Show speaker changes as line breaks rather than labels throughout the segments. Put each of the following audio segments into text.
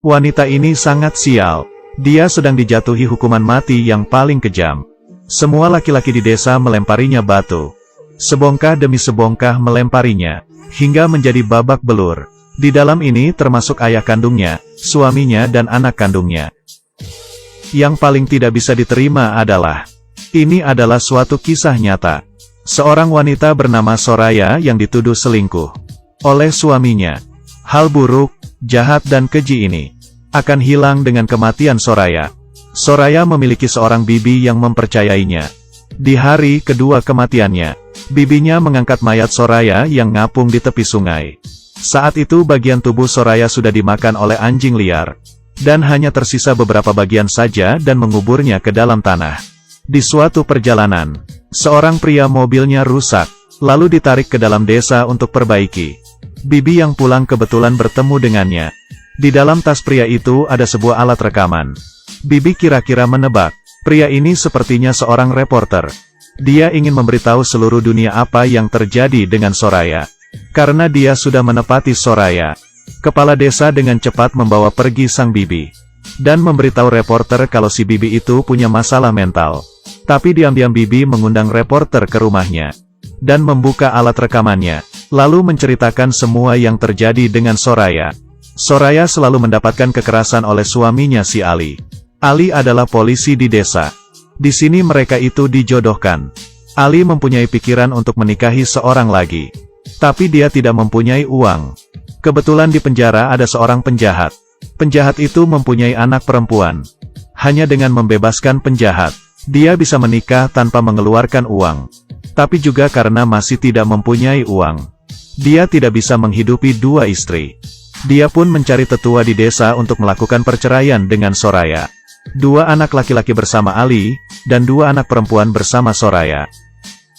Wanita ini sangat sial. Dia sedang dijatuhi hukuman mati yang paling kejam. Semua laki-laki di desa melemparinya batu. Sebongkah demi sebongkah melemparinya, hingga menjadi babak belur. Di dalam ini termasuk ayah kandungnya, suaminya dan anak kandungnya. Yang paling tidak bisa diterima adalah, ini adalah suatu kisah nyata. Seorang wanita bernama Soraya yang dituduh selingkuh oleh suaminya. Hal buruk, jahat dan keji ini akan hilang dengan kematian Soraya. Soraya memiliki seorang bibi yang mempercayainya. Di hari kedua kematiannya, bibinya mengangkat mayat Soraya yang ngapung di tepi sungai. Saat itu bagian tubuh Soraya sudah dimakan oleh anjing liar, dan hanya tersisa beberapa bagian saja dan menguburnya ke dalam tanah. Di suatu perjalanan, seorang pria mobilnya rusak, lalu ditarik ke dalam desa untuk perbaiki. Bibi yang pulang kebetulan bertemu dengannya. Di dalam tas pria itu ada sebuah alat rekaman. Bibi kira-kira menebak, pria ini sepertinya seorang reporter. Dia ingin memberitahu seluruh dunia apa yang terjadi dengan Soraya. Karena dia sudah menepati Soraya, kepala desa dengan cepat membawa pergi sang bibi. Dan memberitahu reporter kalau si bibi itu punya masalah mental. Tapi diam-diam bibi mengundang reporter ke rumahnya. Dan membuka alat rekamannya. Lalu menceritakan semua yang terjadi dengan Soraya. Soraya selalu mendapatkan kekerasan oleh suaminya si Ali. Ali adalah polisi di desa. Di sini mereka itu dijodohkan. Ali mempunyai pikiran untuk menikahi seorang lagi. Tapi dia tidak mempunyai uang. Kebetulan di penjara ada seorang penjahat. Penjahat itu mempunyai anak perempuan. Hanya dengan membebaskan penjahat, dia bisa menikah tanpa mengeluarkan uang. Tapi juga karena masih tidak mempunyai uang, dia tidak bisa menghidupi dua istri. Dia pun mencari tetua di desa untuk melakukan perceraian dengan Soraya. 2 anak laki-laki bersama Ali, dan 2 anak perempuan bersama Soraya.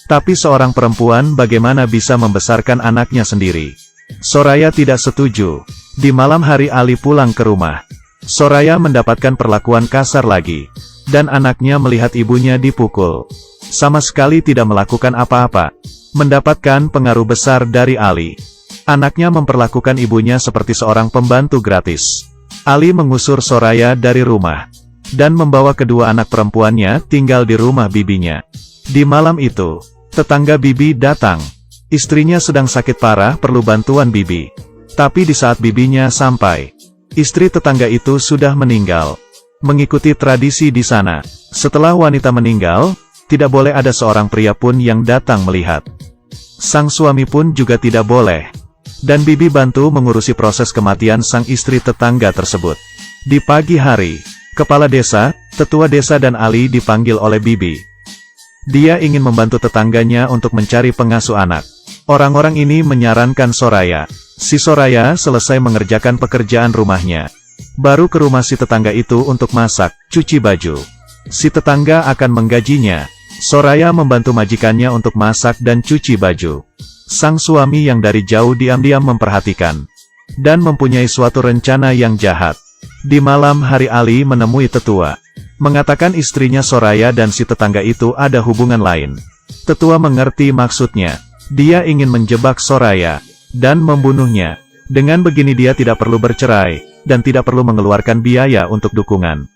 Tapi seorang perempuan bagaimana bisa membesarkan anaknya sendiri? Soraya tidak setuju. Di malam hari Ali pulang ke rumah. Soraya mendapatkan perlakuan kasar lagi. Dan anaknya melihat ibunya dipukul. Sama sekali tidak melakukan apa-apa. Mendapatkan pengaruh besar dari Ali. Anaknya memperlakukan ibunya seperti seorang pembantu gratis. Ali mengusir Soraya dari rumah. Dan membawa kedua anak perempuannya tinggal di rumah bibinya. Di malam itu, tetangga bibi datang. Istrinya sedang sakit parah perlu bantuan bibi. Tapi di saat bibinya sampai, istri tetangga itu sudah meninggal. Mengikuti tradisi di sana, setelah wanita meninggal, tidak boleh ada seorang pria pun yang datang melihat. Sang suami pun juga tidak boleh. Dan bibi bantu mengurusi proses kematian sang istri tetangga tersebut. Di pagi hari, kepala desa, tetua desa dan Ali dipanggil oleh bibi. Dia ingin membantu tetangganya untuk mencari pengasuh anak. Orang-orang ini menyarankan Soraya. Si Soraya selesai mengerjakan pekerjaan rumahnya. Baru ke rumah si tetangga itu untuk masak, cuci baju. Si tetangga akan menggajinya. Soraya membantu majikannya untuk masak dan cuci baju. Sang suami yang dari jauh diam-diam memperhatikan. Dan mempunyai suatu rencana yang jahat. Di malam hari Ali menemui tetua. Mengatakan istrinya Soraya dan si tetangga itu ada hubungan lain. Tetua mengerti maksudnya. Dia ingin menjebak Soraya. Dan membunuhnya. Dengan begini dia tidak perlu bercerai. Dan tidak perlu mengeluarkan biaya untuk dukungan.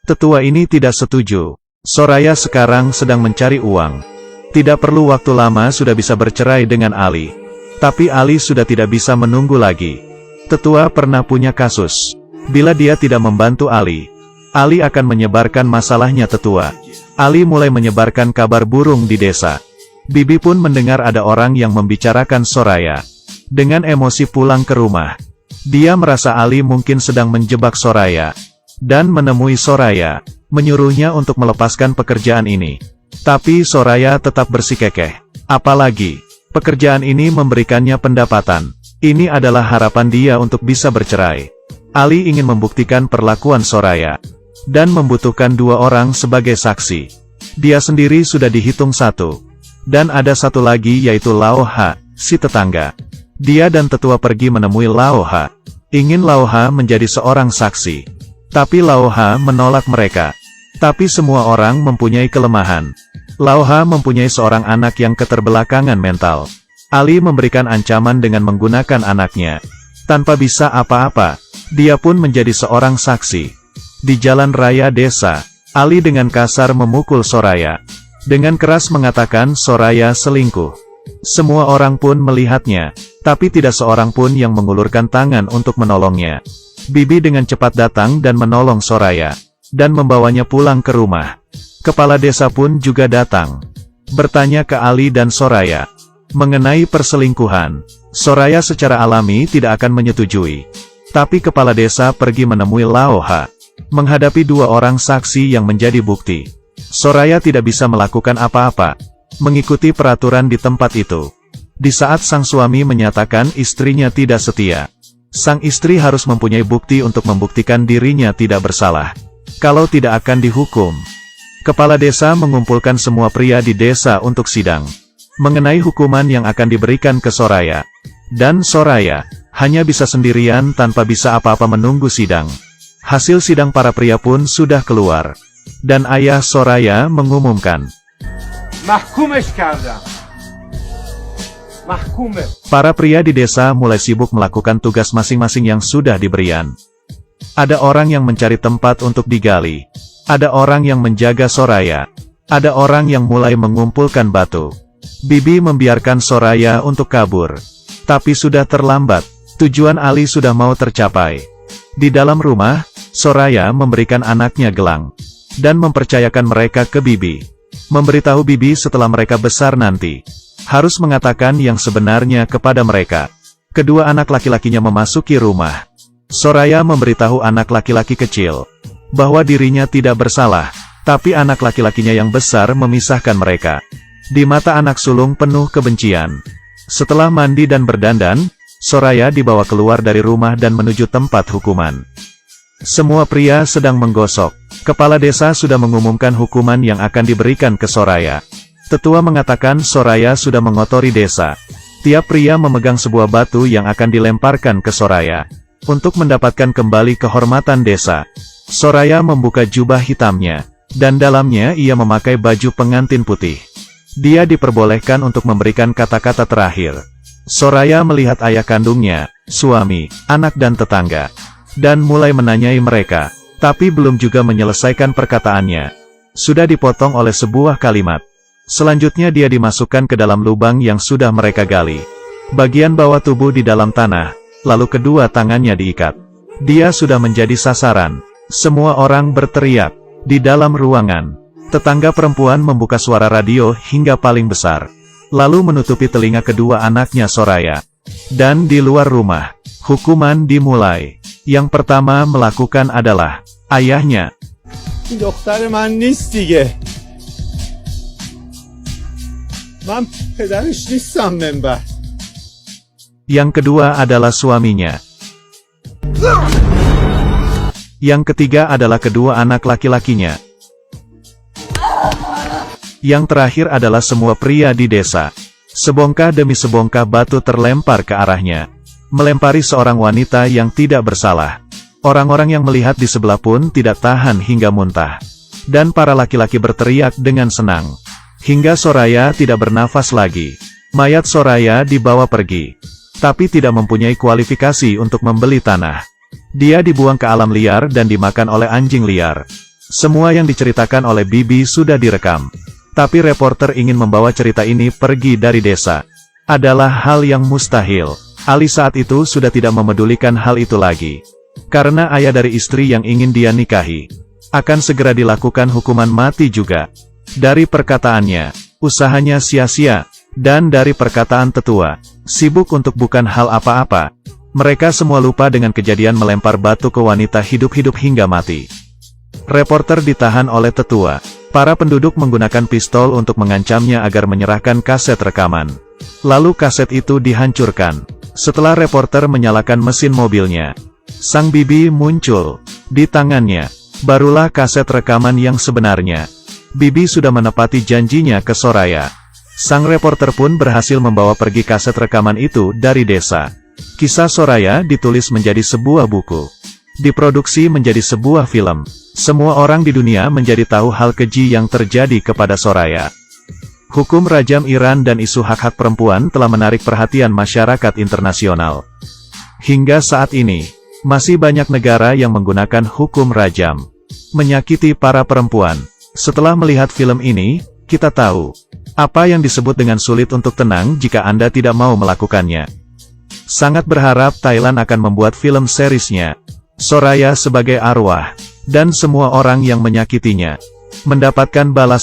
Tetua ini tidak setuju. Soraya sekarang sedang mencari uang. Tidak perlu waktu lama sudah bisa bercerai dengan Ali. Tapi Ali sudah tidak bisa menunggu lagi. Tetua pernah punya kasus. Bila dia tidak membantu Ali, Ali akan menyebarkan masalahnya tetua. Ali mulai menyebarkan kabar burung di desa. Bibi pun mendengar ada orang yang membicarakan Soraya. Dengan emosi pulang ke rumah. Dia merasa Ali mungkin sedang menjebak Soraya. Dan menemui Soraya. Menyuruhnya untuk melepaskan pekerjaan ini. Tapi Soraya tetap bersikukuh. Apalagi, pekerjaan ini memberikannya pendapatan. Ini adalah harapan dia untuk bisa bercerai. Ali ingin membuktikan perlakuan Soraya. Dan membutuhkan 2 orang sebagai saksi. Dia sendiri sudah dihitung 1. Dan ada 1 lagi yaitu Laoha, si tetangga. Dia dan tetua pergi menemui Laoha. Ingin Laoha menjadi seorang saksi. Tapi Laoha menolak mereka. Tapi semua orang mempunyai kelemahan. Laoha mempunyai seorang anak yang keterbelakangan mental. Ali memberikan ancaman dengan menggunakan anaknya. Tanpa bisa apa-apa, Dia pun menjadi seorang saksi. Di jalan raya desa, Ali dengan kasar memukul Soraya. Dengan keras mengatakan Soraya selingkuh. Semua orang pun melihatnya, tapi tidak seorang pun yang mengulurkan tangan untuk menolongnya. Bibi dengan cepat datang dan menolong Soraya, dan membawanya pulang ke rumah. Kepala desa pun juga datang, bertanya ke Ali dan Soraya mengenai perselingkuhan. Soraya secara alami tidak akan menyetujui. Tapi kepala desa pergi menemui Laoha, menghadapi dua orang saksi yang menjadi bukti. Soraya tidak bisa melakukan apa-apa, mengikuti peraturan di tempat itu. Di saat sang suami menyatakan istrinya tidak setia, sang istri harus mempunyai bukti untuk membuktikan dirinya tidak bersalah. Kalau tidak akan dihukum. Kepala desa mengumpulkan semua pria di desa untuk sidang mengenai hukuman yang akan diberikan ke Soraya. Dan Soraya hanya bisa sendirian tanpa bisa apa-apa menunggu sidang. Hasil sidang para pria pun sudah keluar. Dan ayah Soraya mengumumkan,
Mahkumesh kardam. Mahkume.
Para pria di desa mulai sibuk melakukan tugas masing-masing yang sudah diberikan. Ada orang yang mencari tempat untuk digali. Ada orang yang menjaga Soraya. Ada orang yang mulai mengumpulkan batu. Bibi membiarkan Soraya untuk kabur. Tapi sudah terlambat. Tujuan Ali sudah mau tercapai. Di dalam rumah, Soraya memberikan anaknya gelang. Dan mempercayakan mereka ke Bibi. Memberitahu Bibi setelah mereka besar nanti. Harus mengatakan yang sebenarnya kepada mereka. Kedua anak laki-lakinya memasuki rumah. Soraya memberitahu anak laki-laki kecil bahwa dirinya tidak bersalah, tapi anak laki-lakinya yang besar memisahkan mereka. Di mata anak sulung penuh kebencian. Setelah mandi dan berdandan, Soraya dibawa keluar dari rumah dan menuju tempat hukuman. Semua pria sedang menggosok. Kepala desa sudah mengumumkan hukuman yang akan diberikan ke Soraya. Tetua mengatakan Soraya sudah mengotori desa. Tiap pria memegang sebuah batu yang akan dilemparkan ke Soraya. Untuk mendapatkan kembali kehormatan desa, Soraya membuka jubah hitamnya, dan dalamnya ia memakai baju pengantin putih. Dia diperbolehkan untuk memberikan kata-kata terakhir. Soraya melihat ayah kandungnya, suami, anak dan tetangga, dan mulai menanyai mereka, tapi belum juga menyelesaikan perkataannya. Sudah dipotong oleh sebuah kalimat. Selanjutnya dia dimasukkan ke dalam lubang yang sudah mereka gali. Bagian bawah tubuh di dalam tanah, lalu kedua tangannya diikat. Dia sudah menjadi sasaran. Semua orang berteriak. Di dalam ruangan, tetangga perempuan membuka suara radio hingga paling besar, lalu menutupi telinga kedua anaknya Soraya. Dan di luar rumah, hukuman dimulai. Yang pertama melakukan adalah ayahnya.
دختر من نیست دیگه. من پدرش نیستم منبر.
Yang kedua adalah suaminya. Yang ketiga adalah kedua anak laki-lakinya. Yang terakhir adalah semua pria di desa. Sebongkah demi sebongkah batu terlempar ke arahnya, melempari seorang wanita yang tidak bersalah. Orang-orang yang melihat di sebelah pun tidak tahan hingga muntah. Dan para laki-laki berteriak dengan senang. Hingga Soraya tidak bernafas lagi. Mayat Soraya dibawa pergi. Tapi tidak mempunyai kualifikasi untuk membeli tanah. Dia dibuang ke alam liar dan dimakan oleh anjing liar. Semua yang diceritakan oleh Bibi sudah direkam. Tapi reporter ingin membawa cerita ini pergi dari desa. Adalah hal yang mustahil. Ali saat itu sudah tidak memedulikan hal itu lagi. Karena ayah dari istri yang ingin dia nikahi akan segera dilakukan hukuman mati juga. Dari perkataannya, usahanya sia-sia. Dan dari perkataan tetua, sibuk untuk bukan hal apa-apa. Mereka semua lupa dengan kejadian melempar batu ke wanita hidup-hidup hingga mati. Reporter ditahan oleh tetua. Para penduduk menggunakan pistol untuk mengancamnya agar menyerahkan kaset rekaman. Lalu kaset itu dihancurkan. Setelah reporter menyalakan mesin mobilnya, sang bibi muncul. Di tangannya, barulah kaset rekaman yang sebenarnya. Bibi sudah menepati janjinya ke Soraya. Sang reporter pun berhasil membawa pergi kaset rekaman itu dari desa. Kisah Soraya ditulis menjadi sebuah buku. Diproduksi menjadi sebuah film. Semua orang di dunia menjadi tahu hal keji yang terjadi kepada Soraya. Hukum rajam Iran dan isu hak-hak perempuan telah menarik perhatian masyarakat internasional. Hingga saat ini, Masih banyak negara yang menggunakan hukum rajam. Menyakiti para perempuan. Setelah melihat film ini, kita tahu apa yang disebut dengan sulit untuk tenang jika Anda tidak mau melakukannya. Sangat berharap Thailand akan membuat film seriesnya. Soraya sebagai arwah, dan semua orang yang menyakitinya mendapatkan balasan